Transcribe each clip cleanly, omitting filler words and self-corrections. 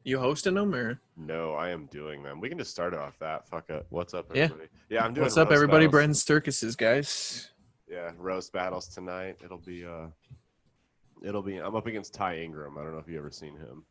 You hosting them or? No, I am doing them. We can just start off that. Fuck it. What's up, Yeah. everybody? Yeah, I'm doing What's up, roast everybody? battles. Bread Circuses, guys. Yeah, roast battles tonight. It'll be. I'm up against Ty Ingram. I don't know if you ever seen him.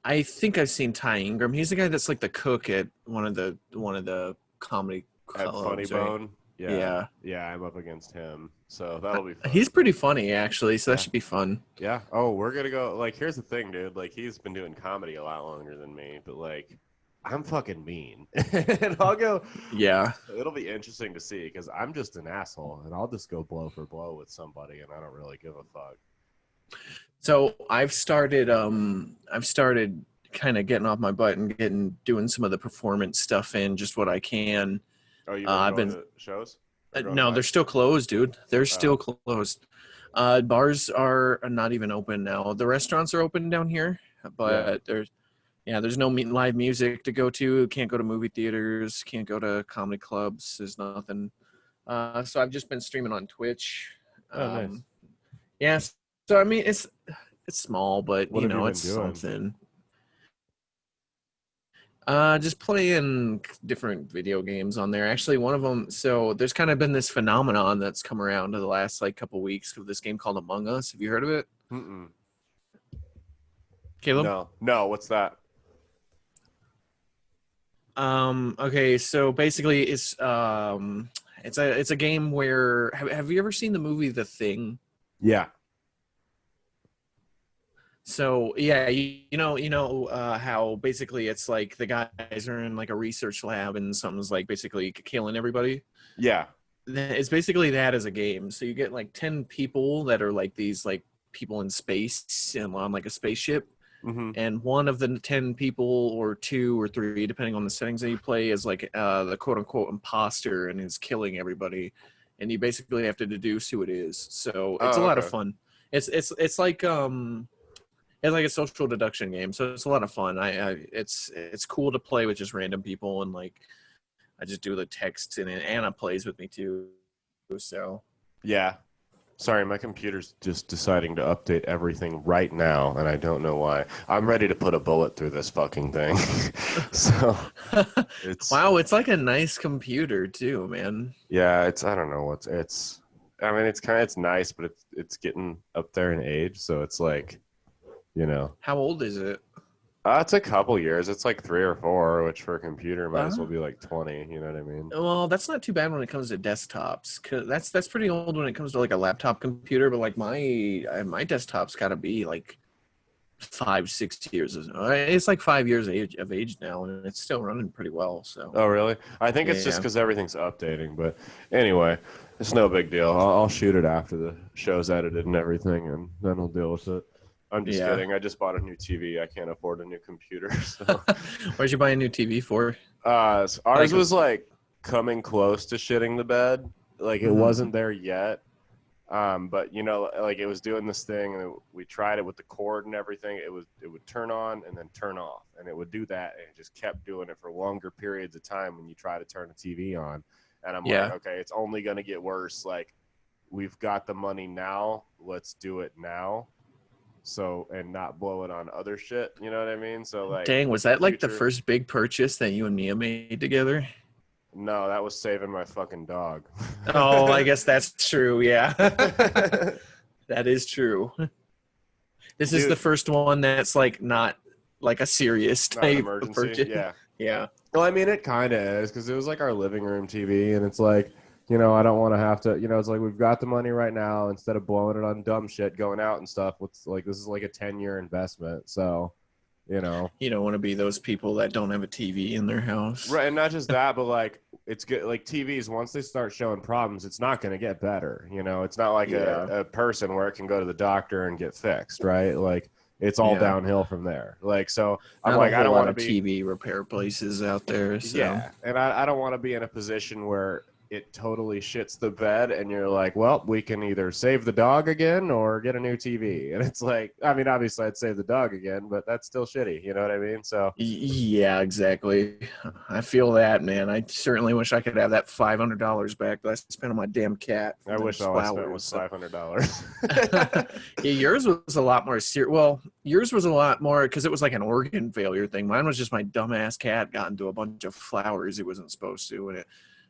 I think I've seen Ty Ingram. He's the guy that's like the cook at one of the comedy At Funny clubs, right? Bone. Yeah. Yeah, I'm up against him. So that'll be fun. He's pretty funny, actually, so that should be fun. Yeah. Oh, we're gonna go. Like, here's the thing, dude. Like, he's been doing comedy a lot longer than me, but like, I'm fucking mean, and I'll go. Yeah. It'll be interesting to see because I'm just an asshole, and I'll just go blow for blow with somebody, and I don't really give a fuck. So I've started kind of getting off my butt and doing some of the performance stuff in just what I can. Oh, you I've going been to shows? no, they're still closed, dude. They're still closed. Bars are not even open now. The restaurants are open down here, but there's no live music to go to. Can't go to movie theaters. Can't go to comedy clubs. There's nothing. So I've just been streaming on Twitch. Nice. Yeah. So I mean, it's small, but What have you been it's doing? something. Just playing different video games on there. Actually, one of them. So there's kind of been this phenomenon that's come around to the last like couple weeks of this game called Among Us. Have you heard of it? Mm-mm. Caleb? No. What's that? Okay. So basically, it's a game where have you ever seen the movie The Thing? Yeah. So yeah, you know how basically it's like the guys are in like a research lab and something's like basically killing everybody. Yeah. It's basically that as a game. So you get like 10 people that are like these like people in space and on like a spaceship. Mm-hmm. And one of the 10 people or 2 or 3, depending on the settings that you play, is like the quote unquote imposter and is killing everybody. And you basically have to deduce who it is. So it's a lot of fun. It's like it's like a social deduction game, so it's a lot of fun. It's cool to play with just random people, and like I just do the text, and Anna plays with me too. So yeah. Sorry, my computer's just deciding to update everything right now, and I don't know why. I'm ready to put a bullet through this fucking thing. So it's wow, it's like a nice computer too, man. Yeah, I don't know what's I mean, it's nice, but it's getting up there in age, so it's like, you know. How old is it? It's a couple years. It's like 3 or 4, which for a computer might as well be like 20. You know what I mean? Well, that's not too bad when it comes to desktops. Cause that's pretty old when it comes to like a laptop computer. But like my desktop's got to be like 5-6 years. It's like 5 years of age now, and it's still running pretty well. So. Oh, really? I think it's just because everything's updating. But anyway, it's no big deal. I'll shoot it after the show's edited and everything, and then we'll deal with it. I'm just kidding. I just bought a new TV. I can't afford a new computer. So. Where'd you buy a new TV for? Ours was like coming close to shitting the bed. Like it wasn't there yet. But you know, like it was doing this thing, and we tried it with the cord and everything. It would turn on and then turn off, and it would do that, and it just kept doing it for longer periods of time when you try to turn the TV on. And I'm like, okay, it's only gonna get worse. Like, we've got the money now. Let's do it now. So, and not blow it on other shit, you know what I mean? So like, dang, was that like the first big purchase that you and Mia made together? No, that was saving my fucking dog. Oh, I guess that's true. Yeah, that is true. This is the first one that's like not like a serious type of purchase. Yeah. Well, I mean, it kind of is because it was like our living room TV, and it's like, you know, I don't want to have to, you know, it's like we've got the money right now instead of blowing it on dumb shit going out and stuff. It's like this is like a 10-year investment, so. You know, you don't want to be those people that don't have a TV in their house, right? And not just that, but like it's good. Like TVs, once they start showing problems, it's not going to get better. You know, it's not like a person where it can go to the doctor and get fixed, right? Like it's all downhill from there. Like so, I'm like, I don't want to be TV repair places out there. So. Yeah, and I don't want to be in a position where it totally shits the bed, and you're like, well, we can either save the dog again or get a new TV. And it's like, I mean, obviously I'd save the dog again, but that's still shitty. You know what I mean? So Yeah, exactly. I feel that, man. I certainly wish I could have that $500 back that I spent on my damn cat. I wish all I spent was $500. Yeah, yours was a lot more serious. Well, yours was a lot more because it was like an organ failure thing. Mine was just my dumbass cat got into a bunch of flowers he wasn't supposed to, and it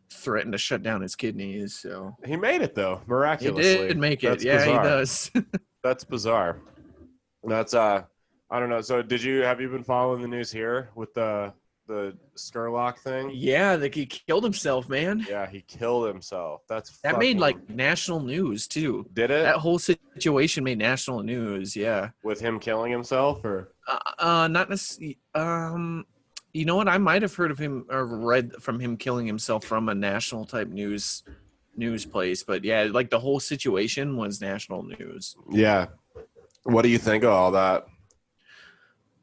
threatened to shut down his kidneys. So he made it though, miraculously. He did make it. That's yeah, bizarre. He does. That's bizarre. That's I don't know. So have you been following the news here with the Skurlock thing? Yeah, like he killed himself, man. Yeah, he killed himself. That made like national news too. Did it? That whole situation made national news. Yeah. With him killing himself, or not necessarily. You know what? I might have heard of him or read from him killing himself from a national type news place, but yeah, like the whole situation was national news. Yeah. What do you think of all that?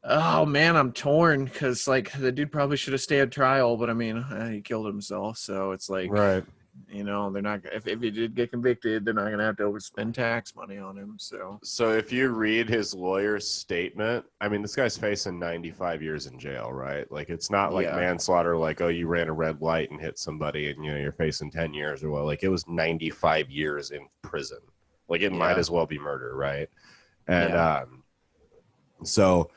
Oh man, I'm torn because like the dude probably should have stayed trial, but I mean he killed himself, so it's like, right. You know, they're not if he did get convicted, they're not gonna have to overspend tax money on him. So if you read his lawyer's statement, I mean, this guy's facing 95 years in jail, right? Like it's not like manslaughter, like, oh, you ran a red light and hit somebody and you're facing 10 years or what. Like it was 95 years in prison. Like it might as well be murder, right? And so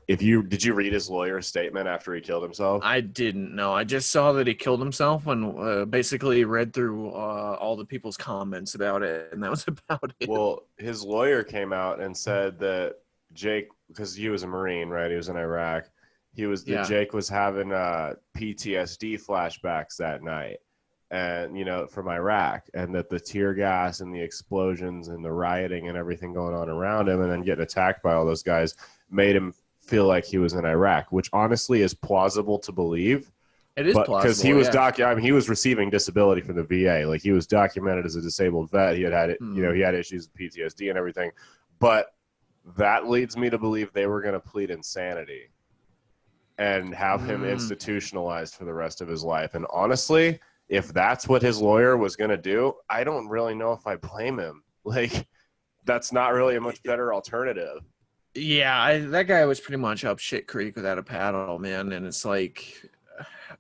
did you read his lawyer's statement after he killed himself? I didn't know. I just saw that he killed himself and basically read through all the people's comments about it, and that was about it. Well, his lawyer came out and said that Jake, because he was a Marine, right? He was in Iraq. Jake was having PTSD flashbacks that night, and from Iraq, and that the tear gas and the explosions and the rioting and everything going on around him, and then getting attacked by all those guys made him feel like he was in Iraq, which honestly is plausible to believe. It is plausible because he was he was receiving disability from the VA. Like he was documented as a disabled vet. He had he had issues with PTSD and everything. But that leads me to believe they were going to plead insanity and have him institutionalized for the rest of his life. And honestly, if that's what his lawyer was going to do, I don't really know if I blame him. Like that's not really a much better alternative. Yeah, that guy was pretty much up shit creek without a paddle, man. And it's like,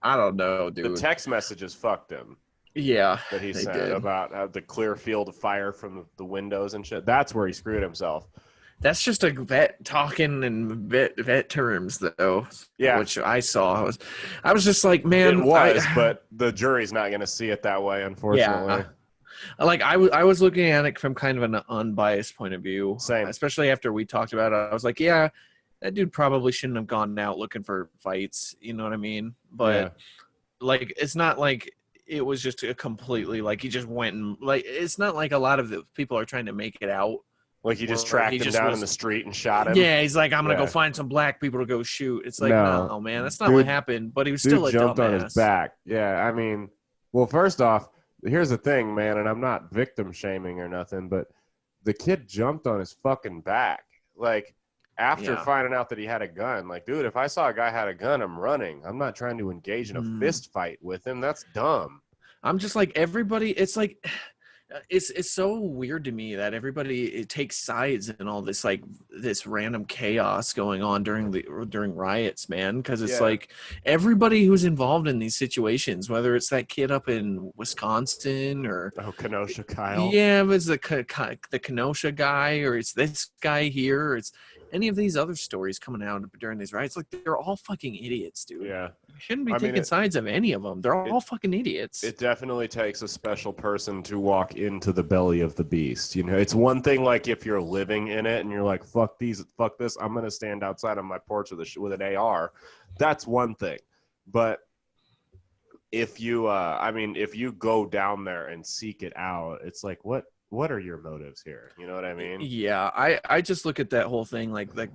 I don't know, dude. The text messages fucked him. Yeah, that he sent about the clear field of fire from the windows and shit. That's where he screwed himself. That's just a vet talking in vet terms, though. Yeah, which I saw. I was just like, man, but the jury's not going to see it that way, unfortunately. Yeah. Like I was looking at it from kind of an unbiased point of view. Same. Especially after we talked about it, I was like, yeah, that dude probably shouldn't have gone out looking for fights. You know what I mean? But like, it's not like it was just a completely like he just went and like it's not like a lot of the people are trying to make it out. Like he just tracked him down in the street and shot him. Yeah, he's like, I'm gonna go find some black people to go shoot. It's like, no man, that's not what happened. But he was still a jumped dumbass. On his back. Yeah, I mean, well, first off. Here's the thing, man, and I'm not victim shaming or nothing, but the kid jumped on his fucking back. Like, after finding out that he had a gun, like, dude, if I saw a guy had a gun, I'm running. I'm not trying to engage in a fist fight with him. That's dumb. I'm just like, everybody, it's like, it's so weird to me that everybody takes sides in all this like this random chaos going on during riots, man. Because it's like everybody who's involved in these situations, whether it's that kid up in Wisconsin or Kenosha Kyle, it's the Kenosha guy, or it's this guy here, or it's any of these other stories coming out during these riots. Like they're all fucking idiots, dude. Yeah, you shouldn't be taking sides of any of them. They're all fucking idiots. It definitely takes a special person to walk into the belly of the beast. It's one thing like if you're living in it and you're like, fuck this, I'm gonna stand outside on my porch with an AR. That's one thing. But if you if you go down there and seek it out, it's like what are your motives here? You know what I mean? Yeah, I just look at that whole thing like the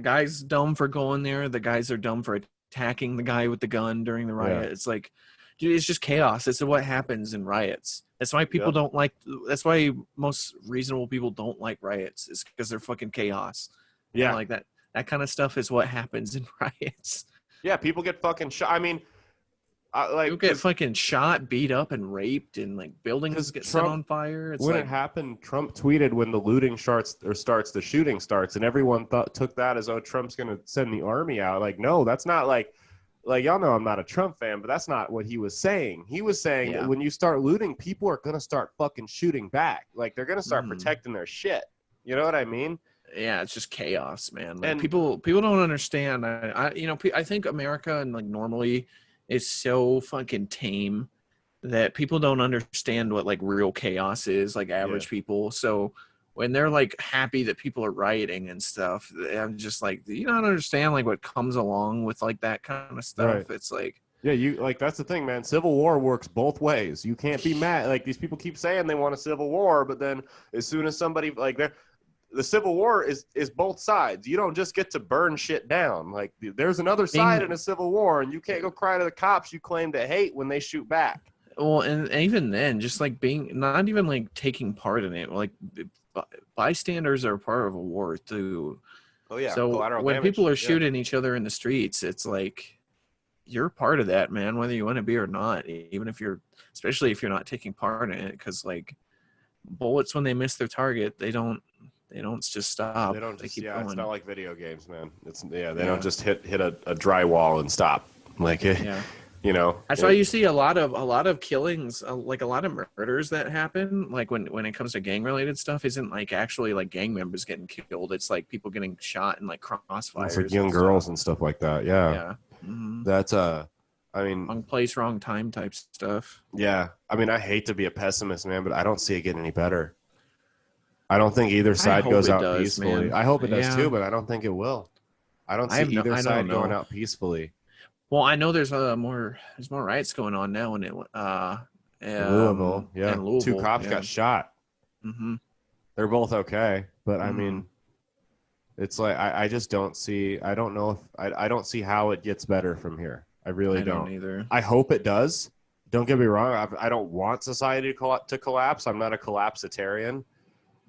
guy's dumb for going there. The guys are dumb for attacking the guy with the gun during the riot. It's like, dude, it's just chaos. It's what happens in riots. That's why people don't like. That's why most reasonable people don't like riots. Is because they're fucking chaos. Yeah, and like that kind of stuff is what happens in riots. Yeah, people get fucking shot. I mean, People get fucking shot, beat up, and raped, and like buildings get set on fire. It's when it happened, Trump tweeted when the looting starts, the shooting starts, and everyone took that as, oh, Trump's gonna send the army out. Like, no, that's not like y'all know I'm not a Trump fan, but that's not what he was saying. He was saying that when you start looting, people are gonna start fucking shooting back. Like, they're gonna start protecting their shit. You know what I mean? Yeah, it's just chaos, man. Like, people don't understand. I think America and like normally is so fucking tame that people don't understand what like real chaos is, like average people. So when they're like happy that people are rioting and stuff, I'm just like, do you not understand like what comes along with like that kind of stuff? Right. It's like, yeah, you like, that's the thing, man. Civil war works both ways. You can't be mad. Like, these people keep saying they want a civil war, but then as soon as somebody like the Civil War is both sides. You don't just get to burn shit down. Like, there's another side in a Civil War, and you can't go cry to the cops you claim to hate when they shoot back. Well, and even then, just like being not even like taking part in it, like bystanders are part of a war too. Oh yeah. So when people are shooting each other in the streets, it's like you're part of that, man, whether you want to be or not. Even if especially if you're not taking part in it, because like bullets, when they miss their target, they don't just stop. They don't just, it's not like video games, man. They don't just hit a drywall and stop. Like, you know. That's why you see a lot of killings, like a lot of murders that happen. Like when it comes to gang related stuff, isn't like actually like gang members getting killed. It's like people getting shot in like crossfires. It's like young girls and stuff like that. Yeah. Yeah. Mm-hmm. That's I mean, wrong place, wrong time type stuff. Yeah. I mean, I hate to be a pessimist, man, but I don't see it getting any better. I don't think either side goes out peacefully. Man. I hope it does too, but I don't think it will. I don't see either side going out peacefully. Well, I know there's more riots going on now in Louisville. Yeah, in Louisville, 2 cops got shot. Mm-hmm. They're both okay, but I mean, it's like I just don't see. I don't know if I don't see how it gets better from here. I really don't either. I hope it does. Don't get me wrong. I don't want society to collapse. I'm not a collapsitarian.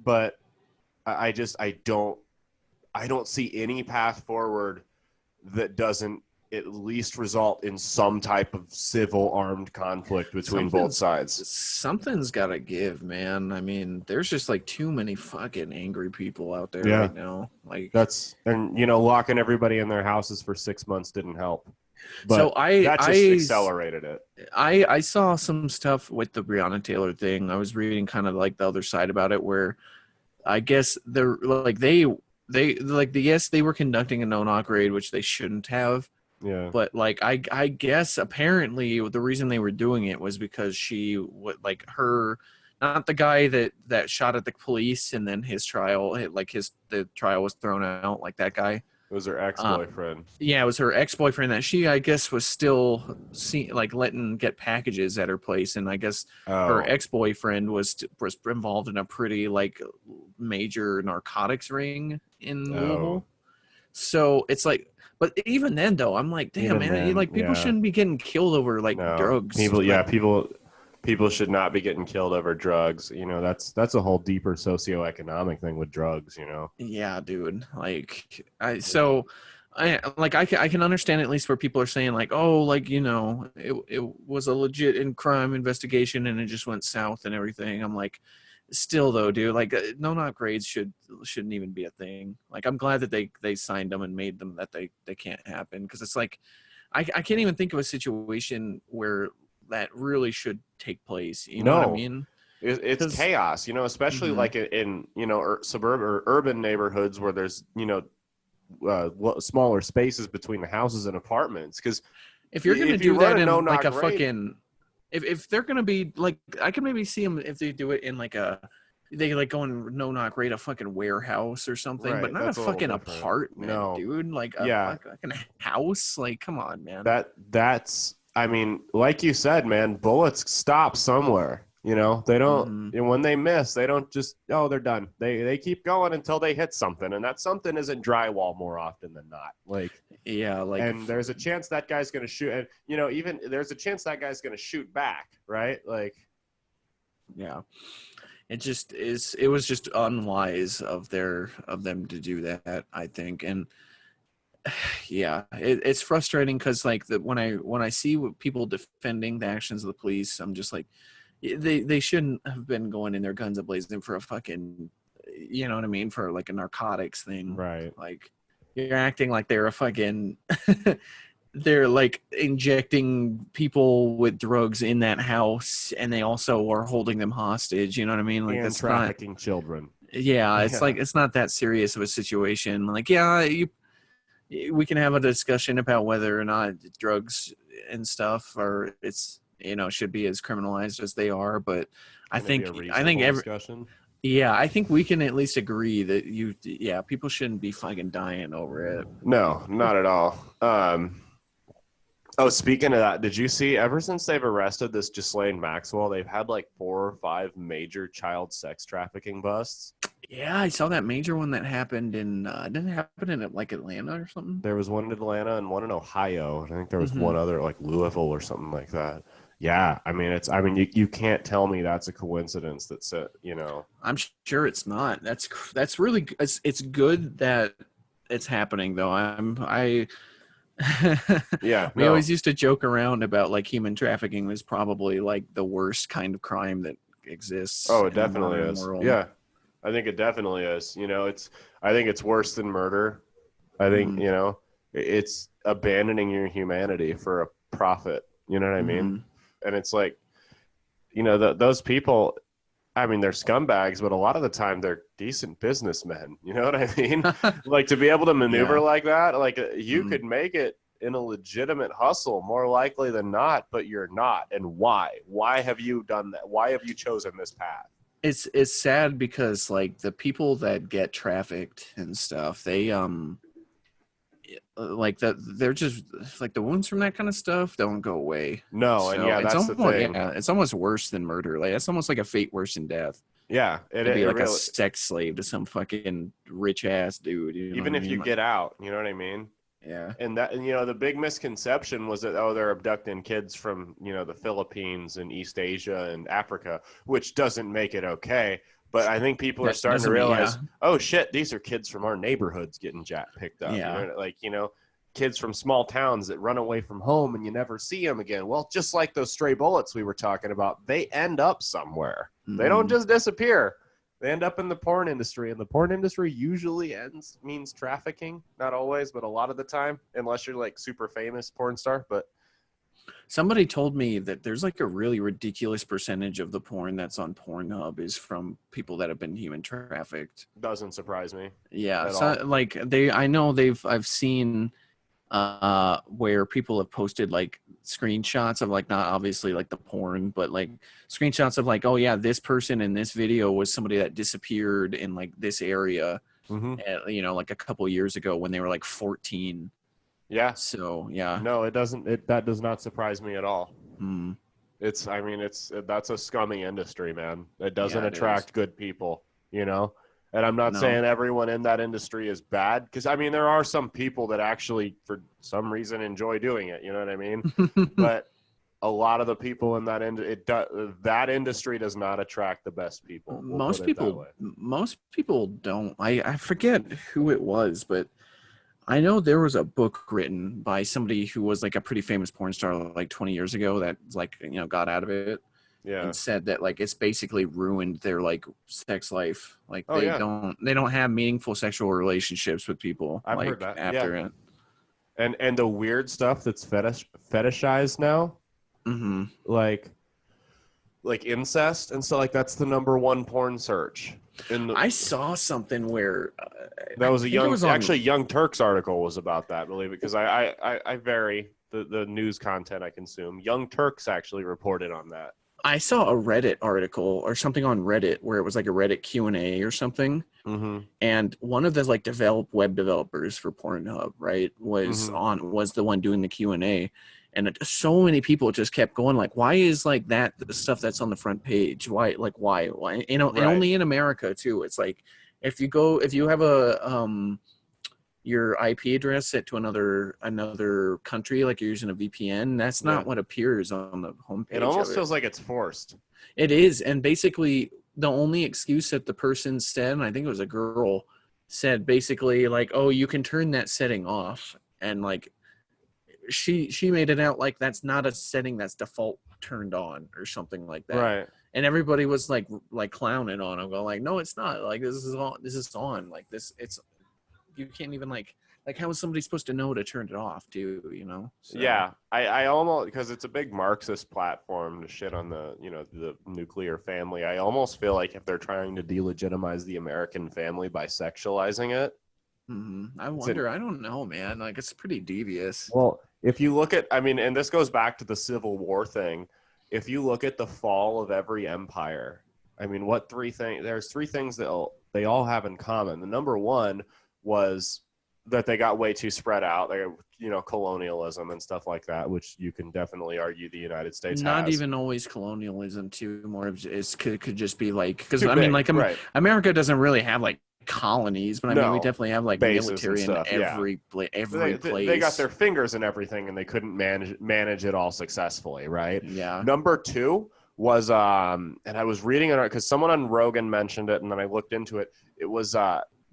But I don't see any path forward that doesn't at least result in some type of civil armed conflict between both sides. Something's got to give, man. I mean, there's just like too many fucking angry people out there right now. Like and locking everybody in their houses for 6 months didn't help. But so that just accelerated it. I saw some stuff with the Breonna Taylor thing. I was reading kind of like the other side about it, where I guess they're like they were conducting a no-knock raid, which they shouldn't have. Yeah. But like I guess apparently the reason they were doing it was because not the guy that shot at the police and then his trial, the trial was thrown out, like that guy. It was her ex-boyfriend. Yeah, it was her ex-boyfriend that she, I guess, was still letting get packages at her place, and I guess her ex-boyfriend was involved in a pretty like major narcotics ring in Louisville. So it's like, but even then though, I'm like, damn, man, people shouldn't be getting killed over drugs. People should not be getting killed over drugs. That's a whole deeper socioeconomic thing with drugs, Yeah, dude. Like, I can understand at least where people are saying like, oh, like, it was a legit crime investigation and it just went south and everything. I'm like, still though, dude, like no-knock raids shouldn't even be a thing. Like, I'm glad that they signed them and made them that they can't happen, because it's like I can't even think of a situation where that really should take place. You know what I mean? It's chaos, especially like in suburban or urban neighborhoods where there's smaller spaces between the houses and apartments. Because if you're gonna do that in like a fucking, if they're gonna be like, I can maybe see them if they do it in like they like go and no-knock raid a fucking warehouse or something, right, but not a fucking apartment, dude. Like a fucking house. Like, come on, man. That's. I mean, like you said, man, bullets stop somewhere. They don't. And when they miss, they don't just. Oh, they're done. They keep going until they hit something, and that something isn't drywall more often than not. Like, yeah, like, and there's a chance that guy's gonna shoot, and even there's a chance that guy's gonna shoot back, right? Like, yeah, it just is. It was just unwise of them to do that, I think, and Yeah, it's frustrating because like when I see what people defending the actions of the police, I'm just like, they shouldn't have been going in there guns a-blazing for a fucking, you know what I mean, for like a narcotics thing. Right. Like you're acting like they're a fucking they're like injecting people with drugs in that house, and they also are holding them hostage, you know what I mean? Like And that's trafficking not, children. yeah, it's like it's not that serious of a situation. Like, yeah, we can have a discussion about whether or not drugs and stuff are, it's, you know, should be as criminalized as they are, but I think discussion. yeah, I think we can at least agree that people shouldn't be fucking dying over it. No, not at all. Oh, speaking of that, did you see, ever since they've arrested this Ghislaine Maxwell, they've had like 4 or 5 major child sex trafficking busts? Yeah, I saw that major one that happened in, didn't it happen in like Atlanta or something? There was one in Atlanta and one in Ohio. I think there was one other, like Louisville or something like that. Yeah, I mean, you can't tell me that's a coincidence. That's it, you know. I'm sure it's not. That's really, it's good that it's happening though. Yeah, we always used to joke around about like human trafficking was probably like the worst kind of crime that exists. Oh, it definitely is. World. Yeah, I think it definitely is. You know, I think it's worse than murder. I think, you know, it's abandoning your humanity for a profit. You know what I mean? And it's like, you know, those people, I mean, they're scumbags, but a lot of the time they're decent businessmen. You know what I mean? Like, to be able to maneuver like that, like you could make it in a legitimate hustle more likely than not, but you're not. And why? Why have you done that? Why have you chosen this path? It's sad because like the people that get trafficked and stuff, they like that, they're just like the wounds from that kind of stuff don't go away. No, so, and yeah, that's the thing. Yeah, it's almost worse than murder. Like it's almost like a fate worse than death. Yeah, it'd be like really, a sex slave to some fucking rich ass dude. You know even if you get out, you know what I mean? Yeah. And that, you know, the big misconception was that, they're abducting kids from, you know, the Philippines and East Asia and Africa, which doesn't make it okay. But I think people are starting to realize, oh shit, these are kids from our neighborhoods getting picked up. Yeah. You know, like, you know, kids from small towns that run away from home and you never see them again. Well, just like those stray bullets we were talking about, they end up somewhere. They don't just disappear. They end up in the porn industry, and the porn industry usually means trafficking. Not always, but a lot of the time, unless you're like super famous porn star. But somebody told me that there's like a really ridiculous percentage of the porn that's on Pornhub is from people that have been human trafficked. Doesn't surprise me. Yeah, so like I've seen where people have posted like screenshots of like, not obviously like the porn, but like screenshots of like, oh yeah, this person in this video was somebody that disappeared in like this area, you know, like a couple years ago when they were like 14. Yeah. So yeah. No, it doesn't. That does not surprise me at all. That's a scummy industry, man. It doesn't attract good people, you know. And I'm not saying everyone in that industry is bad, because I mean there are some people that actually for some reason enjoy doing it. You know what I mean? But a lot of the people in that that industry does not attract the best people. Most people don't. I forget who it was, but I know there was a book written by somebody who was like a pretty famous porn star like 20 years ago that like, you know, got out of it. Yeah. And said that like it's basically ruined their like sex life. Like they don't have meaningful sexual relationships with people. I've like heard that. After it. And the weird stuff that's fetishized now, like incest and stuff, like that's the #1 porn search. I saw something where that was Young Turks article was about that. Believe it, because I vary the news content I consume. Young Turks actually reported on that. I saw a Reddit article or something on Reddit where it was like a Reddit Q&A or something. And one of the like web developers for Pornhub, right, was the one doing the Q&A. And so many people just kept going like, why is like that the stuff that's on the front page? Why? You know, and only in America too. It's like, if you have your IP address set to another country, like you're using a VPN, that's not what appears on the homepage. It almost feels like it's forced. It is. And basically the only excuse that the person said, and I think it was a girl, said basically like, oh, you can turn that setting off, and like she made it out like that's not a setting that's default turned on or something like that. Right. And everybody was like clowning on him, going like, no, it's not, like this is on like this, it's, you can't even like how is somebody supposed to know to turn it off, so. Yeah, I almost, because it's a big Marxist platform to shit on the, the nuclear family. I almost feel like if they're trying to delegitimize the American family by sexualizing it. I wonder, I don't know, man, like it's pretty devious. Well, if you look at, I mean, and this goes back to the Civil War thing. If you look at the fall of every empire, I mean, there's three things that they all have in common. The number one was that they got way too spread out. They, colonialism and stuff like that, which you can definitely argue the United States not has. even always colonialism too. More of it could just be like, because right. America doesn't really have like colonies, but I mean we definitely have like military in every place. They got their fingers in everything, and they couldn't manage it all successfally, right? Yeah. Number two was and I was reading it because someone on Rogan mentioned it, and then I looked into it. It was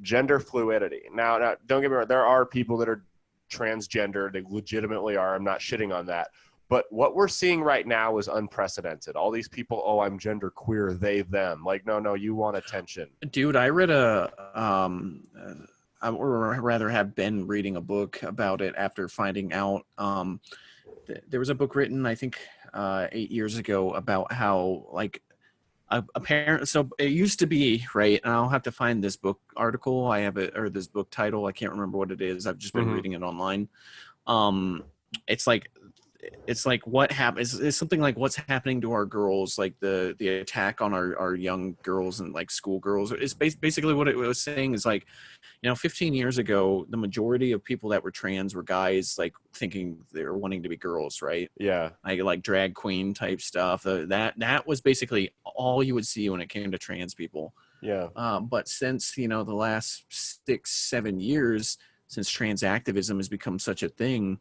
gender fluidity. Now don't get me wrong, there are people that are transgender. They legitimately are. I'm not shitting on that. But what we're seeing right now is unprecedented. All these people, oh, I'm gender queer, they, them. Like, no, you want attention. Dude, I read I would rather have been reading a book about it after finding out. There was a book written, I think, 8 years ago about how, like, apparently, so it used to be, right, and I'll have to find this book article. I have it, or this book title. I can't remember what it is. I've just been reading it online. It's like what happens is something like what's happening to our girls, like the attack on our young girls and like schoolgirls. It's basically what it was saying is like, 15 years ago, the majority of people that were trans were guys like thinking they were wanting to be girls, right? Yeah. Like drag queen type stuff. That was basically all you would see when it came to trans people. Yeah. But since, the last 6-7 years, since trans activism has become such a thing,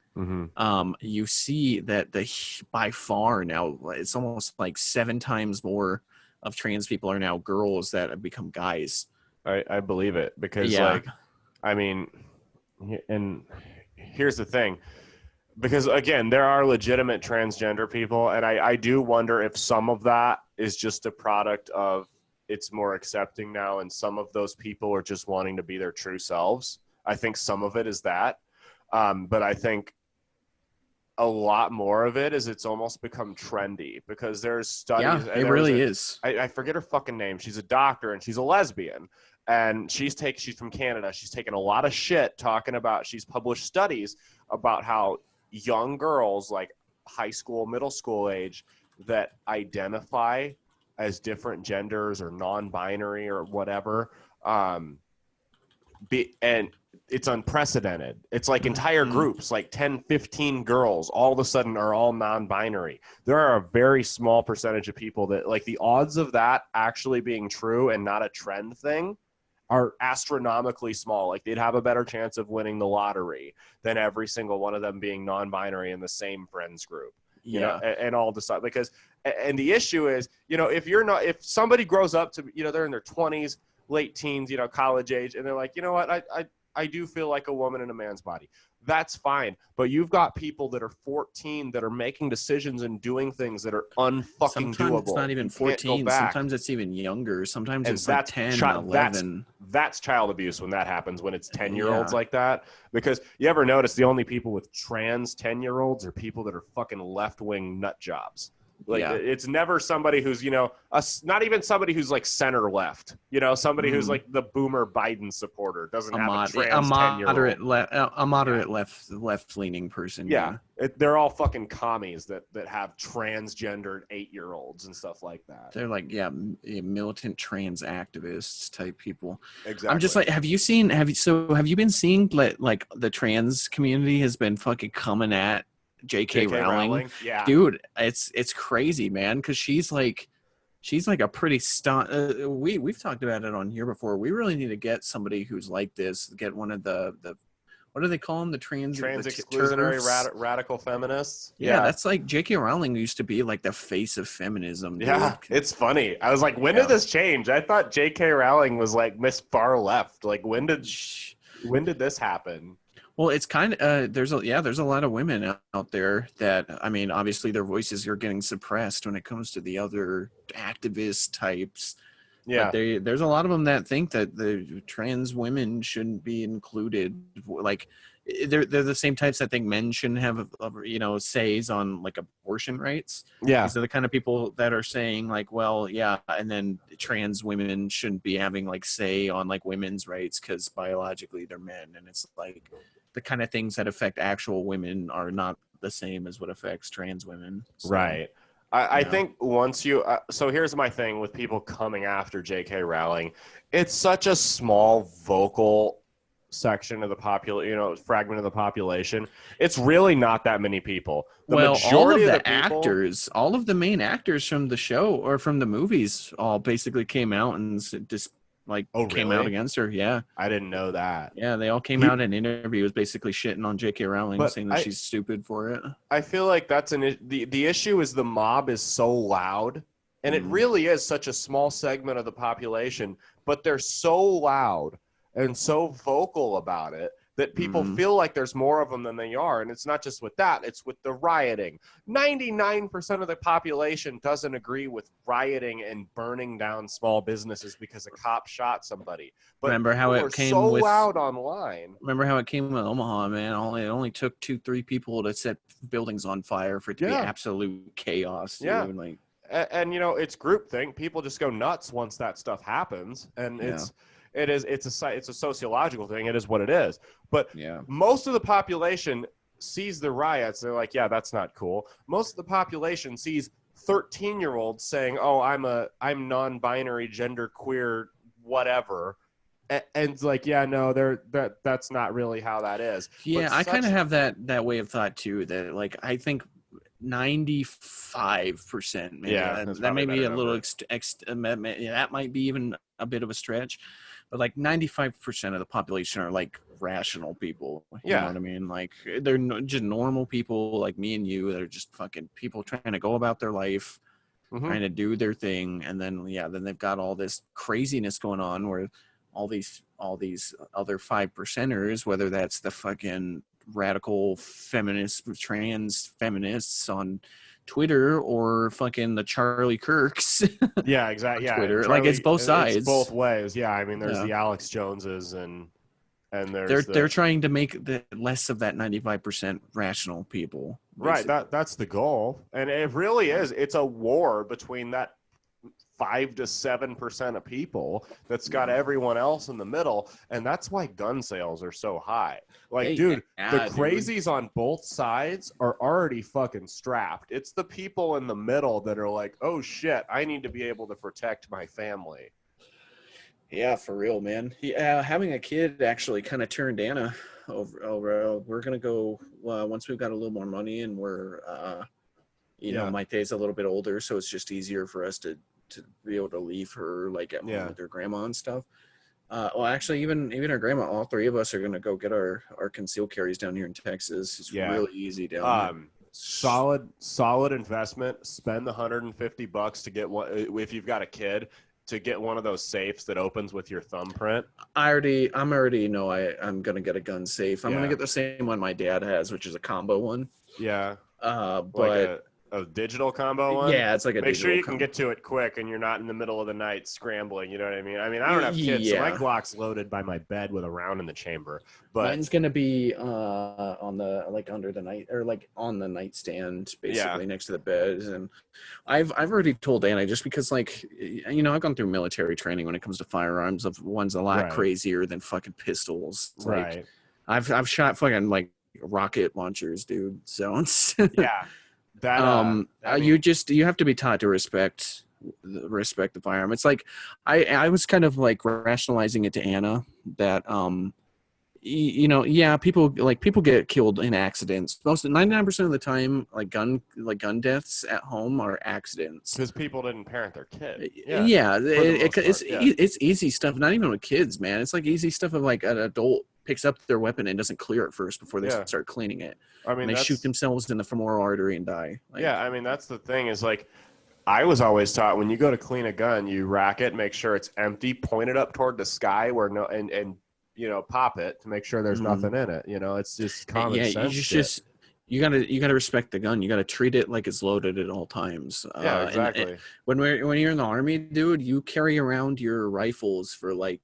you see that by far now, it's almost like 7 times more of trans people are now girls that have become guys. I believe it because, like, I mean, and here's the thing. Because, again, there are legitimate transgender people, and I do wonder if some of that is just a product of it's more accepting now, and some of those people are just wanting to be their true selves. I think some of it is that. But I think a lot more of it is it's almost become trendy because there's studies. Yeah, it really is. I forget her fucking name. She's a doctor, and she's a lesbian. And she's from Canada. She's taken a lot of shit talking about, she's published studies about how young girls, like high school, middle school age, that identify as different genders or non-binary or whatever, and it's unprecedented. It's like entire groups, like 10, 15 girls, all of a sudden are all non-binary. There are a very small percentage of people that, like, the odds of that actually being true and not a trend thing are astronomically small. Like, they'd have a better chance of winning the lottery than every single one of them being non-binary in the same friends group. And all the stuff, because, and the issue is, if somebody grows up to, they're in their 20s, late teens, college age, and they're like, you know what, I do feel like a woman in a man's body. That's fine. But you've got people that are 14 that are making decisions and doing things that are unfucking doable. Sometimes it's not even 14. Sometimes it's even younger. Sometimes it's like 10, 11. That's child abuse when that happens, when it's 10-year-olds like that. Because you ever notice the only people with trans 10-year-olds are people that are fucking left-wing nut jobs. Like, it's never somebody who's, not even somebody who's like center left, somebody who's like the boomer Biden supporter doesn't have a trans 10-year-old. A moderate left-leaning person. They're all fucking commies that have transgendered 8-year-olds and stuff like that. They're like, militant trans activists type people. Exactly. I'm just like, have you been seeing like the trans community has been fucking coming at J.K. Rowling? Yeah, dude, it's crazy, man, because she's like a pretty we've talked about it on here before. We really need to get somebody who's like this, get one of the what do they call them? The trans exclusionary radical feminists. Yeah, that's like J.K. Rowling used to be like the face of feminism. Dude. Yeah, it's funny. I was like, when did this change? I thought J.K. Rowling was like Miss Far Left. Like, when did this happen? Well, it's kind of there's a lot of women out there that, I mean, obviously their voices are getting suppressed when it comes to the other activist types. Yeah, but there's a lot of them that think that the trans women shouldn't be included. Like, they're the same types that think men shouldn't have says on like abortion rights. Yeah, these are the kind of people that are saying like, well, yeah, and then trans women shouldn't be having like say on like women's rights because biologically they're men. And it's like the kind of things that affect actual women are not the same as what affects trans women. So, right. I think once you so here's my thing with people coming after J.K. Rowling. It's such a small vocal section of the fragment of the population. It's really not that many people. The majority of the actors, all of the main actors from the show or from the movies all basically came out and just came out against her. Yeah, I didn't know that. Yeah, they all came out in interviews basically shitting on J.K. Rowling, saying that she's stupid for it. I feel like that's the issue is the mob is so loud, and it really is such a small segment of the population, but they're so loud and so vocal about it that people feel like there's more of them than they are. And it's not just with that, it's with the rioting. 99% of the population doesn't agree with rioting and burning down small businesses because a cop shot somebody. But remember how it came so loud online. Remember how it came with Omaha, man? It only took 2-3 people to set buildings on fire for it to be absolute chaos. Dude. Yeah. And it's groupthink. People just go nuts once that stuff happens. And it's a sociological thing. It is what it is. But most of the population sees the riots. They're like, yeah, that's not cool. Most of the population sees 13-year-olds saying, oh, I'm non-binary, genderqueer, whatever. And it's like, yeah, no, that's not really how that is. Yeah, I kind of have that way of thought too, that like, I think 95%, maybe. That may be a little that might be even a bit of a stretch. But like 95% of the population are like rational people. You know what I mean? Like they're just normal people like me and you. They're just fucking people trying to go about their life, trying to do their thing. And then, then they've got all this craziness going on where all these other 5%ers, whether that's the fucking radical feminists, trans feminists on Twitter or fucking the Charlie Kirks. Yeah, exactly. Yeah, Twitter. Like it's both sides. It's both ways. Yeah, I mean, there's the Alex Joneses and there's they're trying to make the less of that 95% rational people. Basically. Right. That's the goal, and it really is. It's a war between that 5 to 7% of people that's got everyone else in the middle, and that's why gun sales are so high. Like, the crazies on both sides are already fucking strapped. It's the people in the middle that are like, oh shit, I need to be able to protect my family. Yeah, for real, man. Yeah, having a kid actually kind of turned Anna over. We're gonna go once we've got a little more money, and we're my Thay's a little bit older, so it's just easier for us to be able to leave her like at home with her grandma and stuff. Well, actually, even her grandma, all three of us are gonna go get our concealed carries down here in Texas. It's really easy down there. Solid investment. Spend the $150 to get one if you've got a kid, to get one of those safes that opens with your thumbprint. I'm gonna get a gun safe. I'm gonna get the same one my dad has, which is a combo one. Yeah. But like a digital combo one? Yeah, it's like a Make sure you can get to it quick and you're not in the middle of the night scrambling, you know what I mean? I mean, I don't have kids, so my Glock's loaded by my bed with a round in the chamber. But mine's gonna be on the under the night or like on the nightstand, basically next to the bed. And I've already told Anna, just because like I've gone through military training when it comes to firearms. Of one's a lot crazier than fucking pistols. Like, I've shot fucking like rocket launchers, dude. So yeah. That you have to be taught to respect the firearm. It's like I was kind of like rationalizing it to Anna that people get killed in accidents. 99% of the time, like gun deaths at home are accidents because people didn't parent their kid. It's easy stuff. Not even with kids, man. It's like easy stuff of like an adult picks up their weapon and doesn't clear it first before they Yeah. start cleaning it. I mean, and they shoot themselves in the femoral artery and die. Like, yeah, I mean, that's the thing is like, I was always taught when you go to clean a gun, you rack it, make sure it's empty, point it up toward the sky where no, and you know, pop it to make sure there's nothing in it. You know, it's just common sense. You just you gotta respect the gun. You gotta treat it like it's loaded at all times. Yeah, exactly. And when you're in the army, dude, you carry around your rifles for like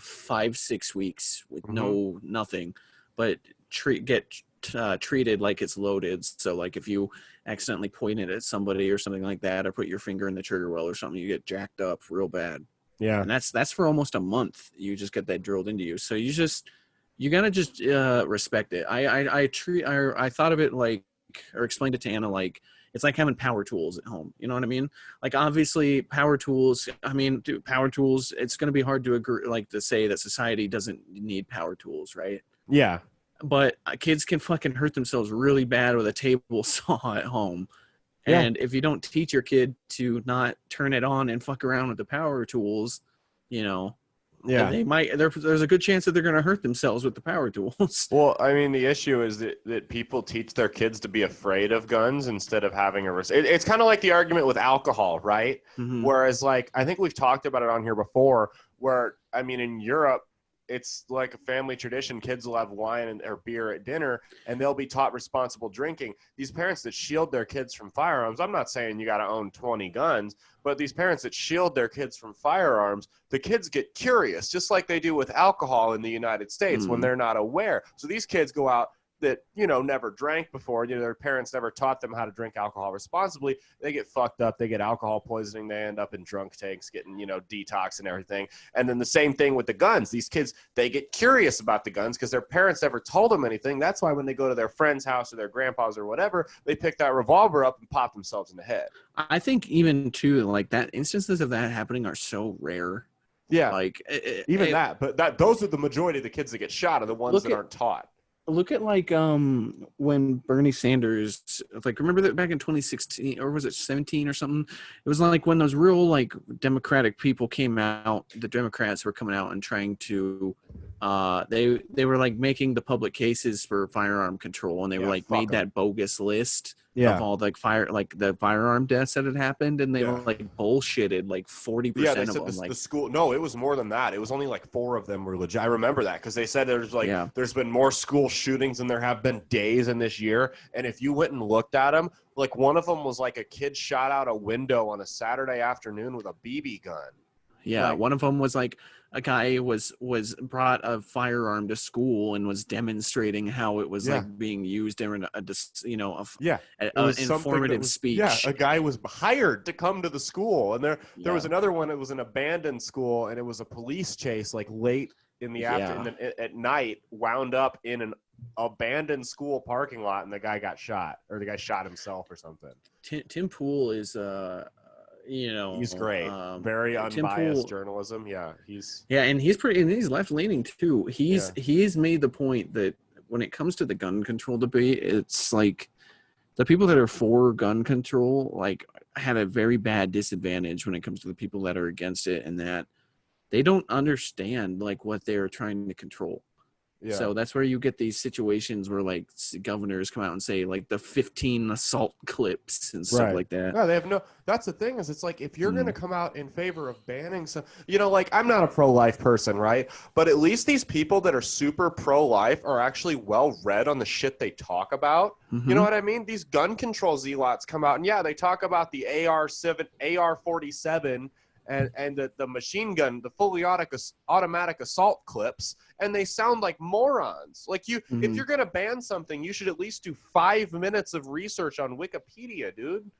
5-6 weeks with nothing, but get treated like it's loaded. So like if you accidentally point it at somebody or something like that, or put your finger in the trigger well or something, you get jacked up real bad. Yeah, and that's for almost a month. You just get that drilled into you. So you gotta just respect it. I thought of it like, or explained it to Anna like, it's like having power tools at home. You know what I mean? Like, obviously power tools, I mean, dude, power tools, it's going to be hard to agree, like, to say that society doesn't need power tools, right? Yeah. But kids can fucking hurt themselves really bad with a table saw at home. Yeah. And if you don't teach your kid to not turn it on and fuck around with the power tools, you know, yeah, they might. There's a good chance that they're going to hurt themselves with the power tools. Well, I mean, the issue is that people teach their kids to be afraid of guns instead of having it's kind of like the argument with alcohol, right? Mm-hmm. Whereas, like, I think we've talked about it on here before, where, I mean, in Europe, it's like a family tradition. Kids will have wine or beer at dinner, and they'll be taught responsible drinking. These parents that shield their kids from firearms, I'm not saying you got to own 20 guns, but these parents that shield their kids from firearms, the kids get curious, just like they do with alcohol in the United States when they're not aware. So these kids go out that, you know, never drank before, you know, their parents never taught them how to drink alcohol responsibly. They get fucked up. They get alcohol poisoning. They end up in drunk tanks getting, you know, detox and everything. And then the same thing with the guns. These kids, they get curious about the guns because their parents never told them anything. That's why when they go to their friend's house or their grandpa's or whatever, they pick that revolver up and pop themselves in the head. I think even too, like, that instances of that happening are so rare. Yeah. Like but those are the majority of the kids that get shot are the ones that aren't taught. Look at, like, when Bernie Sanders, like, remember that back in 2016, or was it 17 or something? It was like when those real, like, Democratic people came out, the Democrats were coming out and trying to, they were, like, making the public cases for firearm control, and they were, like, made that bogus list of all, like, the firearm deaths that had happened, and they were, like, bullshitted, like, 40% of them. The school, no, it was more than that. It was only like 4 of them were legit. I remember that because they said there's like, there's been more school shootings than there have been days in this year. And if you went and looked at them, like, one of them was like a kid shot out a window on a Saturday afternoon with a BB gun. Yeah, like, one of them was like a guy was brought a firearm to school and was demonstrating how it was like being used in an informative speech. Yeah, a guy was hired to come to the school, and there was another one. It was an abandoned school, and it was a police chase, like late in the afternoon at night, wound up in an abandoned school parking lot, and the guy got shot, or the guy shot himself or something. Tim Pool is you know, he's great. Very unbiased journalism. Yeah, and he's left leaning too. He's made the point that when it comes to the gun control debate, it's like the people that are for gun control like have a very bad disadvantage when it comes to the people that are against it, and that they don't understand like what they're trying to control. Yeah. So that's where you get these situations where like governors come out and say like the 15 assault clips and stuff like that. No, they have no. That's the thing is, it's like if you're going to come out in favor of banning some, you know, like I'm not a pro-life person, right? But at least these people that are super pro-life are actually well read on the shit they talk about. You know what I mean? These gun control zealots come out and they talk about the AR-47 and the machine gun, the fully automatic assault clips, and they sound like morons. Like if you're going to ban something, you should at least do 5 minutes of research on Wikipedia, dude.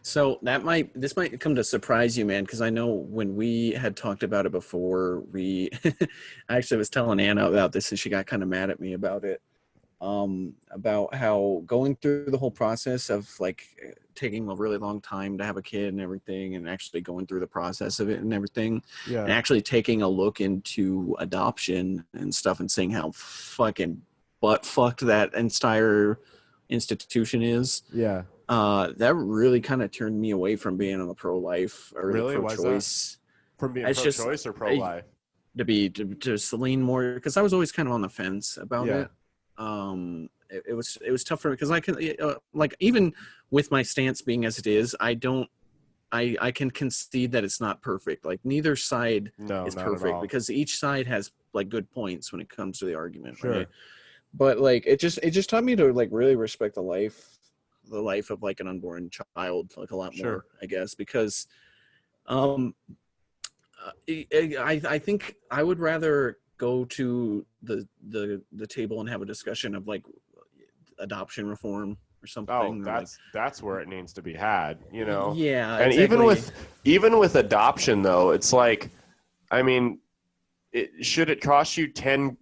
So this might come to surprise you, man, because I know when we had talked about it before, I actually was telling Anna about this, and she got kind of mad at me about it. About how going through the whole process of like taking a really long time to have a kid and everything, and actually going through the process of it and everything, and actually taking a look into adoption and stuff and seeing how fucking butt fucked that entire institution is. Yeah. That really kind of turned me away from being on the pro-life or really? pro-choice. From being pro-choice or pro-life? to lean more, because I was always kind of on the fence about it. It was tough for me because I can like, even with my stance being as it is, I can concede that it's not perfect. Like neither side is perfect because each side has like good points when it comes to the argument. Right? But like it just taught me to like really respect the life of like an unborn child like a lot more, I guess, because I think I would rather go to the table and have a discussion of like adoption reform or something. That's where it needs to be had, you know. Yeah, and exactly. even with adoption though, it's like, I mean, should it cost you 10,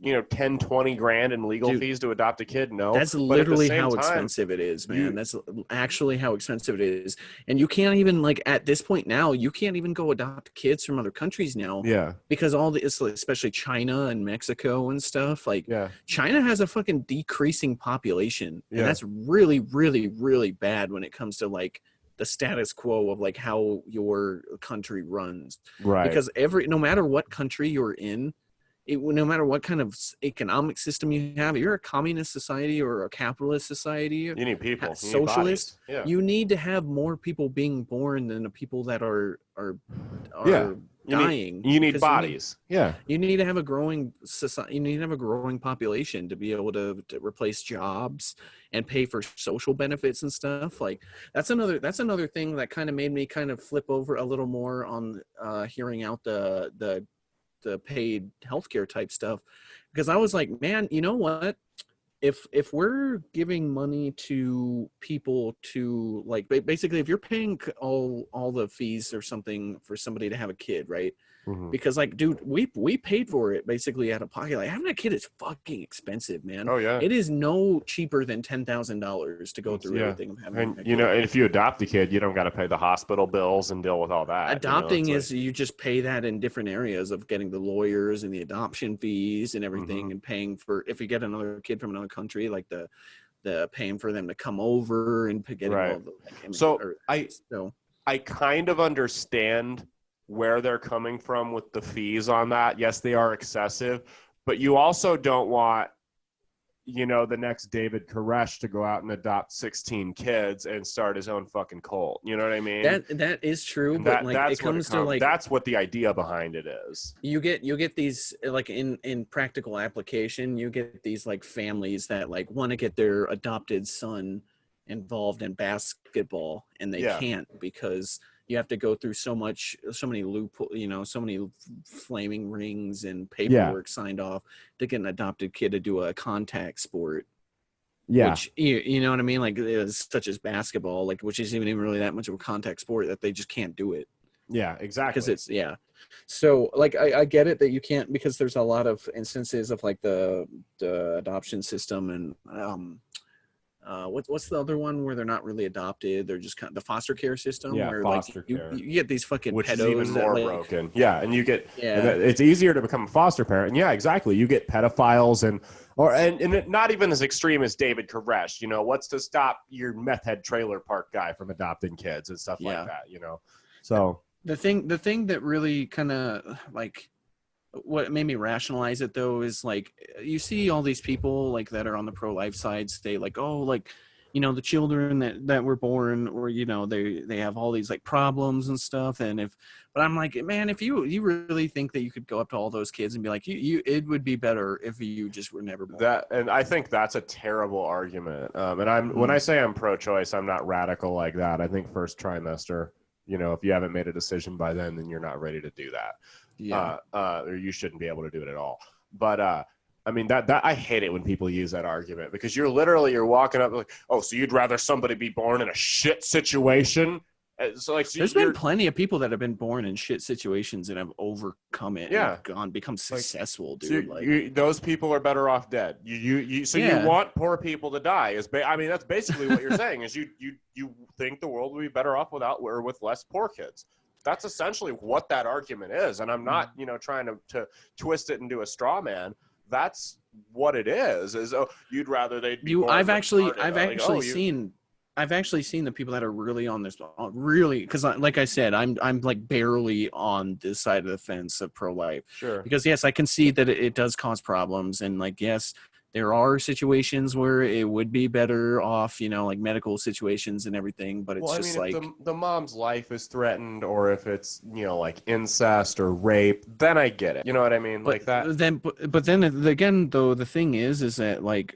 20 grand in legal fees to adopt a kid? No. That's literally how expensive it is, man. That's actually how expensive it is. And you can't even, like, at this point now, you can't even go adopt kids from other countries now. Yeah. Because especially China and Mexico and stuff, like, China has a fucking decreasing population. And that's really, really, really bad when it comes to, like, the status quo of like how your country runs, right? Because no matter what country you're in, no matter what kind of economic system you have, if you're a communist society or a capitalist society, you need people, socialist, you need to have more people being born than the people that are dying. You need bodies. You need to have a growing society. You need to have a growing population to be able to replace jobs and pay for social benefits and stuff. Like that's another thing that kind of made me kind of flip over a little more on hearing out the paid healthcare type stuff, because I was like, man, you know what? If we're giving money to people to like basically if you're paying all the fees or something for somebody to have a kid, right? Mm-hmm. Because like, dude, we paid for it basically out of pocket. Like having a kid is fucking expensive, man. Oh yeah, it is no cheaper than $10,000 to go through everything of having a kid. And if you adopt a kid, you don't got to pay the hospital bills and deal with all that. Adopting you just pay that in different areas of getting the lawyers and the adoption fees and everything, mm-hmm. and paying for if you get another kid from another country, like the paying for them to come over and getting all the I kind of understand where they're coming from with the fees on that. Yes, they are excessive, but you also don't want, the next David Koresh to go out and adopt 16 kids and start his own fucking cult. You know what I mean? That is true, but that's what the idea behind it is. You get these like in practical application, you get these like families that like want to get their adopted son involved in basketball and they can't because you have to go through so many loopholes, so many flaming rings and paperwork signed off to get an adopted kid to do a contact sport. Yeah. Which, you know what I mean? Like such as basketball, like, which isn't even really that much of a contact sport that they just can't do it. Yeah, exactly. Because so like, I get it that you can't, because there's a lot of instances of like the adoption system and, what's the other one where they're not really adopted? They're just kind of the foster care system. Yeah, where foster care. You get these fucking which pedos is even more broken. Yeah, and you get it's easier to become a foster parent. And yeah, exactly. You get pedophiles and not even as extreme as David Koresh. What's to stop your meth head trailer park guy from adopting kids and stuff like that? So the thing that really kind of like. What made me rationalize it though is like you see all these people like that are on the pro-life side say like, oh, like, the children that were born or they have all these like problems and stuff, but I'm like, man, if you really think that you could go up to all those kids and be like, it would be better if you just were never born. And I think that's a terrible argument. And when I say I'm pro-choice, I'm not radical like that. I think first trimester, if you haven't made a decision by then you're not ready to do that. Or you shouldn't be able to do it at all. But I mean that I hate it when people use that argument, because you're walking up like, oh, so you'd rather somebody be born in a shit situation? So like, there's been plenty of people that have been born in shit situations and have overcome it. And have become successful, dude. So those people are better off dead. You want poor people to die? That's basically what you're saying. Is you think the world would be better off with less poor kids? That's essentially what that argument is. And I'm not, trying to twist it into a straw man. That's what it is. You'd rather they'd be born I've actually seen I've actually seen the people that are really on this, really, because like I said, I'm like barely on this side of the fence of pro-life. Sure. Because yes, I can see that it does cause problems, and like yes, there are situations where it would be better off, like medical situations and everything. But it's just like if the mom's life is threatened, or if it's like incest or rape, then I get it. You know what I mean? Like that. But then again, though, the thing is that like.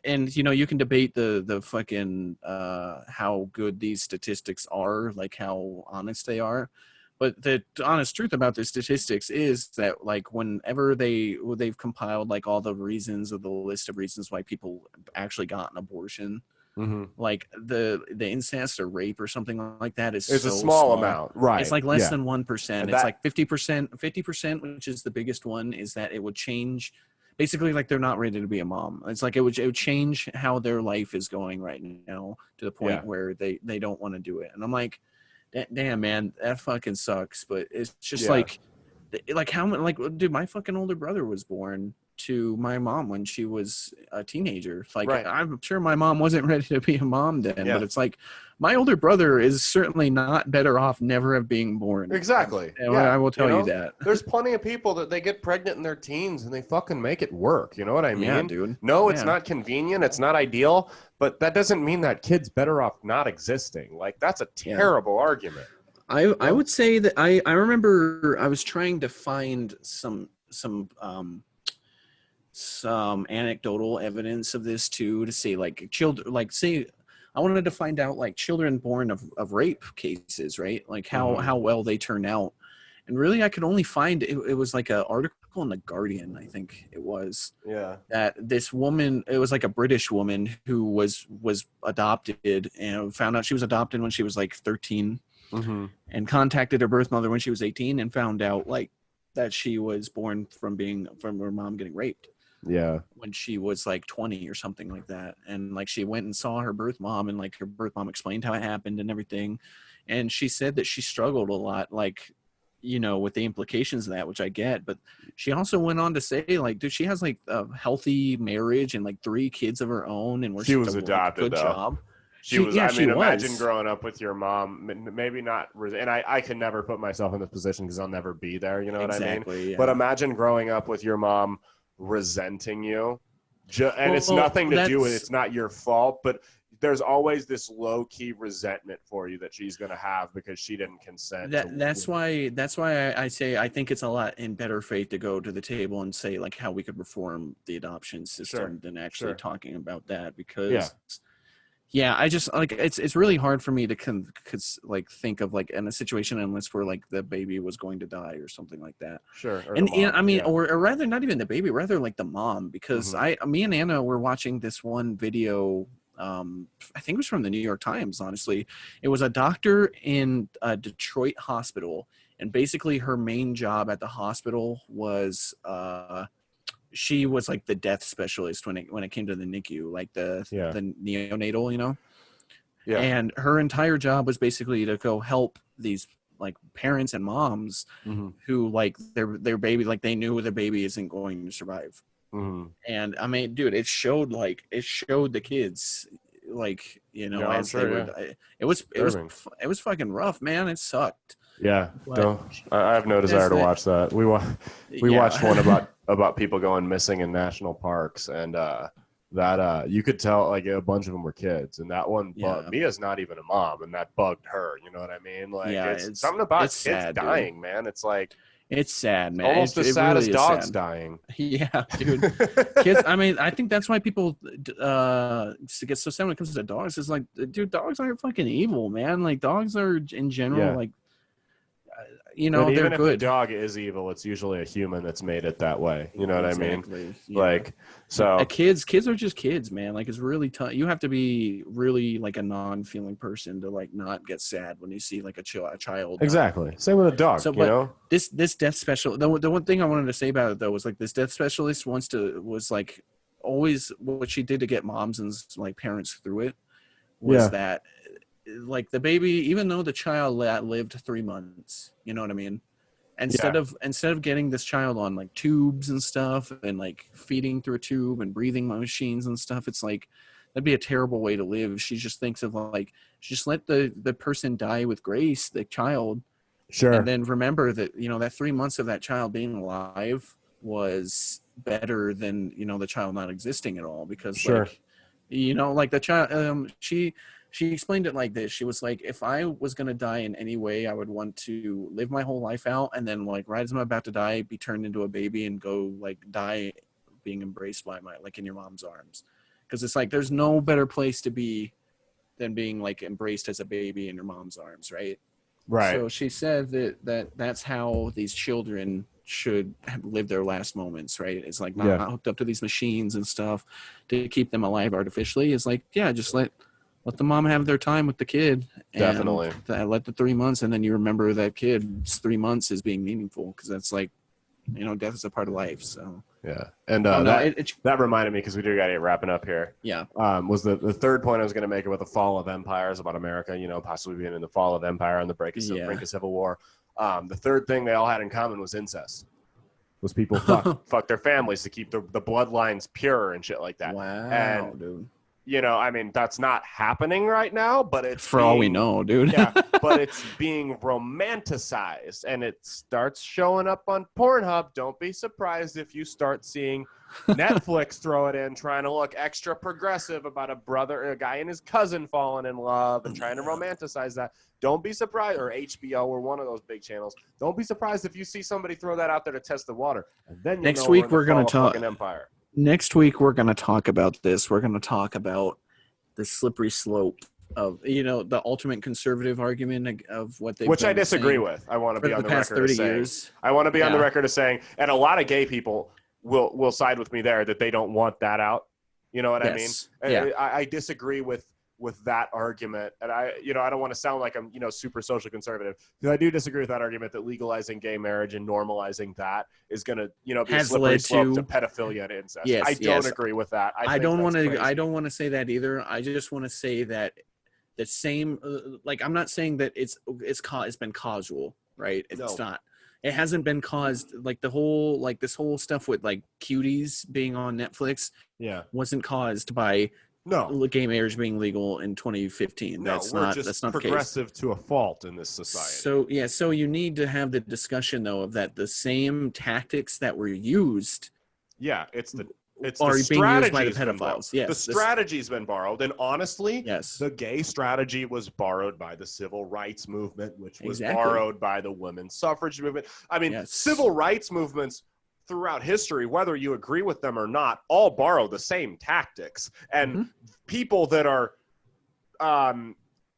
And you can debate the fucking how good these statistics are, like how honest they are, but the honest truth about the statistics is that like whenever they've compiled like all the reasons of the list of reasons why people actually got an abortion, like the incest or rape or something like that is it's so a small amount, right? It's like less than 1%. It's like 50%, which is the biggest one, is that it would change. Basically, like they're not ready to be a mom. It's like it would change how their life is going right now to the point where they don't want to do it. And I'm like, damn, man, that fucking sucks. But it's just like how many, like, dude, my fucking older brother was born to my mom when she was a teenager. Like, I'm sure my mom wasn't ready to be a mom then, but it's like my older brother is certainly not better off never have being born. Exactly. And I will tell you that. There's plenty of people that they get pregnant in their teens and they fucking make it work. You know what I mean? Yeah, dude. No, it's not convenient. It's not ideal, but that doesn't mean that kid's better off not existing. Like, that's a terrible argument. I would say that I remember I was trying to find some anecdotal evidence of this too, to say like children, like say I wanted to find out like children born of rape cases, right? Like how well they turn out. And really I could only find it was like an article in the Guardian, I think it was. Yeah. That this woman, it was like a British woman who was adopted, and found out she was adopted when she was like 13. And contacted her birth mother when she was 18 and found out like that she was born from her mom getting raped. Yeah. When she was like 20 or something like that. And like she went and saw her birth mom, and like her birth mom explained how it happened and everything. And she said that she struggled a lot, like, with the implications of that, which I get. But she also went on to say, like, dude, she has like a healthy marriage and like 3 kids of her own, and she was adopted. Good job. She was. I mean, imagine growing up with your mom. Maybe not, and I can never put myself in this position because I'll never be there. You know what I mean? Yeah. But imagine growing up with your mom resenting you, and it's nothing to do with it's not your fault, but there's always this low key resentment for you that she's going to have because she didn't consent. That's why I say I think it's a lot in better faith to go to the table and say like how we could reform the adoption system than actually talking about that, because. Yeah, I just like it's really hard for me to like think of like in a situation unless where like the baby was going to die or something like that. Sure. And I mean, or rather not even the baby, rather like the mom, because me and Anna were watching this one video. I think it was from the New York Times. Honestly, it was a doctor in a Detroit hospital, and basically her main job at the hospital was she was like the death specialist when it came to the NICU, like the neonatal, Yeah. And her entire job was basically to go help these like parents and moms who like their baby, like they knew their baby isn't going to survive. And I mean, dude, it showed the kids like, as they were, it was fucking rough, man. It sucked. Yeah. I have no desire to watch that. We watched one about people going missing in national parks, and that you could tell like a bunch of them were kids, and that one bugged Mia's not even a mom, and that bugged her. You know what I mean? Like it's something about kids sad, dying, dude. Man. It's like it's sad, man. Almost as sad really as dogs dying. Yeah, dude. Kids. I mean, I think that's why people get so sad when it comes to dogs. Is like, dude, dogs aren't fucking evil, man. Like dogs are in general like. But they're even good. If the dog is evil, it's usually a human that's made it that way. You know what I mean? Yeah. Like, so kids are just kids, man. Like, it's really tough. You have to be really like a non-feeling person to like not get sad when you see like a child. Exactly. Same with a dog. So, you know, this death specialist. The one thing I wanted to say about it though was like this death specialist was like always what she did to get moms and like parents through it was that. Like the baby, even though the child lived 3 months, you know what I mean? Instead of getting this child on like tubes and stuff and like feeding through a tube and breathing machines and stuff, it's like that'd be a terrible way to live. She just thinks of like, just let the person die with grace, the child. Sure. And then remember that, you know, that 3 months of that child being alive was better than, you know, the child not existing at all. Because sure. like, you know, like the child, she explained it like this. She was like, if I was going to die in any way, I would want to live my whole life out. And then like right as I'm about to die, be turned into a baby and go like die being embraced by like in your mom's arms. Cause it's like, there's no better place to be than being like embraced as a baby in your mom's arms. Right. Right. So she said that's how these children should live their last moments, right? It's like not hooked up to these machines and stuff to keep them alive artificially. It's like, yeah, just let the mom have their time with the kid. Definitely. And let the 3 months, and then you remember that kid's 3 months as being meaningful, because that's like, you know, death is a part of life. So yeah, and that reminded me, because we do got to get wrapping up here. Yeah, was the third point I was going to make about the fall of empires, about America, you know, possibly being in the fall of empire on the brink of civil war. The third thing they all had in common was incest. Was people fuck their families to keep the bloodlines pure and shit like that. Wow, and, dude. You know, I mean, that's not happening right now, but it's for all we know, dude. Yeah, but it's being romanticized, and it starts showing up on Pornhub. Don't be surprised if you start seeing Netflix throw it in, trying to look extra progressive about a guy and his cousin falling in love and trying to romanticize that. Don't be surprised, or HBO or one of those big channels. Don't be surprised if you see somebody throw that out there to test the water. And then next week we're going to talk. Empire. Next week, we're going to talk about this. We're going to talk about the slippery slope of, you know, the ultimate conservative argument of what they, which I disagree with. I want to be on the past record 30 of saying, years. I want to be on the record of saying, and a lot of gay people will side with me there, that they don't want that out. You know what I mean? Yeah. I disagree with that argument, and I don't want to sound like I'm, you know, super social conservative, because I do disagree with that argument that legalizing gay marriage and normalizing that is going to, you know, be a slippery slope to pedophilia and incest. Yes, I don't agree with that. I don't want to say that either. I just want to say that the same, like, I'm not saying that it's been causal, right? It's not. It hasn't been caused, like the whole, like this whole stuff with like cuties being on Netflix. Yeah, wasn't caused by gay marriage being legal in 2015. No, that's not progressive the case. to a fault in this society. So you need to have the discussion though of that the same tactics that were used. Yeah, it's the being used by the pedophiles. Yes, the strategy's been borrowed, and honestly, yes, the gay strategy was borrowed by the civil rights movement, which was borrowed by the women's suffrage movement. I mean, civil rights movements throughout history, whether you agree with them or not, all borrow the same tactics. And people that are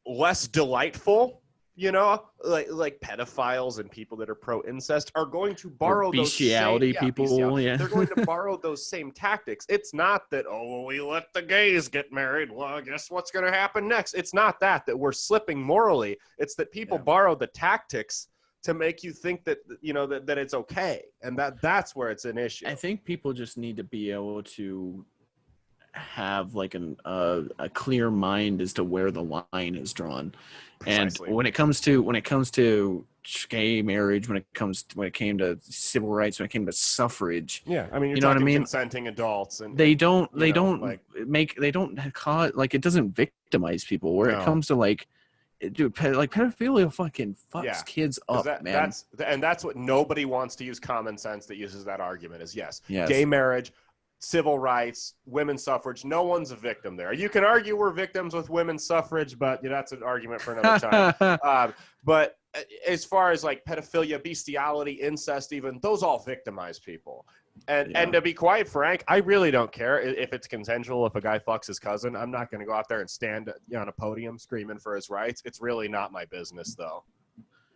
less delightful, you know, like pedophiles and people that are pro-incest are going to borrow those same people. Yeah, they're going to borrow those same tactics. It's not that, we let the gays get married. Well, guess what's going to happen next? It's not that we're slipping morally. It's that people borrow the tactics to make you think that, you know, that it's okay, and that's where it's an issue. I think people just need to be able to have like a clear mind as to where the line is drawn. Precisely. And when it comes to gay marriage, when it came to civil rights, when it came to suffrage, I mean, you know what I mean, consenting adults, and it doesn't victimize people. Where it comes to like, dude, like pedophilia fucking fucks kids up, man. That's what nobody wants to use common sense that uses that argument is gay marriage, civil rights, women's suffrage. No one's a victim there. You can argue we're victims with women's suffrage, but that's an argument for another time. But as far as like pedophilia, bestiality, incest, even those all victimize people. And to be quite frank, I really don't care if it's consensual. If a guy fucks his cousin, I'm not going to go out there and stand on a podium screaming for his rights. It's really not my business, though.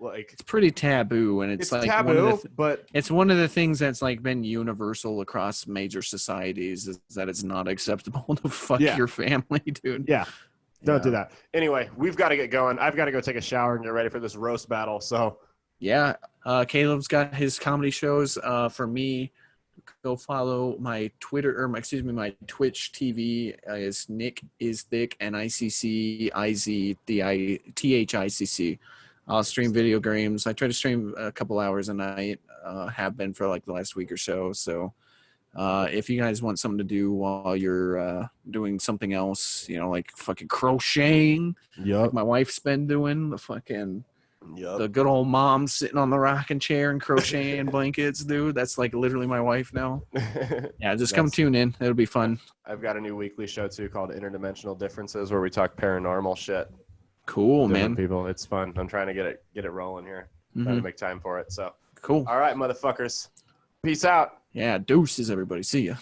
Like, it's pretty taboo, and it's like taboo, but it's one of the things that's like been universal across major societies is that it's not acceptable to fuck your family, dude. Yeah. Don't do that. Anyway, we've got to get going. I've got to go take a shower and get ready for this roast battle. So, Caleb's got his comedy shows. For me, go follow my Twitter my Twitch TV is Nick is Thick NICCIZTHICC. I'll stream video games. I try to stream a couple hours a night. Have been for like the last week or so. So If you guys want something to do while you're doing something else, like fucking crocheting, like my wife's been doing, the good old mom sitting on the rocking chair and crocheting blankets, dude. That's like literally my wife now. Yeah, just come tune in. It'll be fun. I've got a new weekly show too called Interdimensional Differences, where we talk paranormal shit. Cool, man. People, it's fun. I'm trying to get it rolling here. Trying to make time for it. So cool. All right, motherfuckers. Peace out. Yeah, deuces, everybody. See ya.